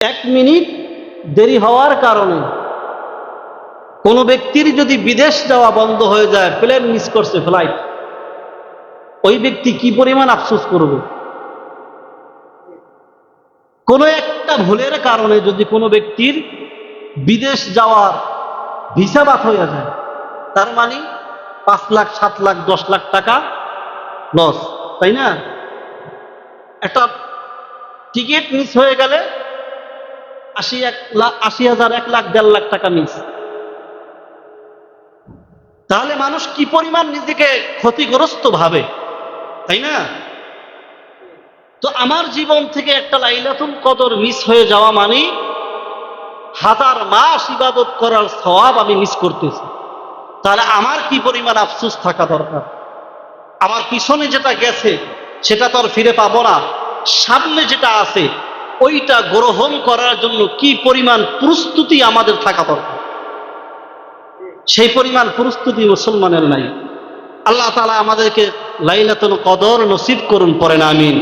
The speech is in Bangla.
1 মিনিট দেরি হওয়ার কারণে কোনো ব্যক্তির যদি বিদেশ যাওয়া বন্ধ হয়ে যায়, প্লেন মিস করছে, ফ্লাইট, ওই ব্যক্তি কি পরিমাণ আফসোস করবে? কোনো একটা ভুলের কারণে যদি কোনো ব্যক্তির বিদেশ যাওয়ার ভিসা বাদ হয়ে যায়, তার মানে 5 লাখ, 7 লাখ, 10 লাখ টাকা লস, তাই না? একটা টিকিট মিস হয়ে গেলে 80,000, 1 লাখ, 1.5 লাখ টাকা মিস। তাহলে মানুষ কি পরিমাণ নিজেকে ক্ষতিগ্রস্ত ভাবে, তাই না? তো আমার জীবন থেকে একটা লাইলাতুল কদর মিস হয়ে যাওয়া মানে 1000 মাস ইবাদত করার সওয়াব আমি মিস করতেছি। তাহলে আমার কি পরিমাণ আফসোস থাকা দরকার? আমার পিছনে যেটা গেছে সেটা তো আর ফিরে পাবো না, সামনে যেটা আছে ওইটা গ্রহণ করার জন্য কি পরিমাণ প্রস্তুতি আমাদের থাকা দরকার, সেই পরিমাণ প্রস্তুতি মুসলমানের নাই। আল্লাহ তাআলা আমাদেরকে লাইলাতুল কদর নসিব করুন, পড়েন আমিন।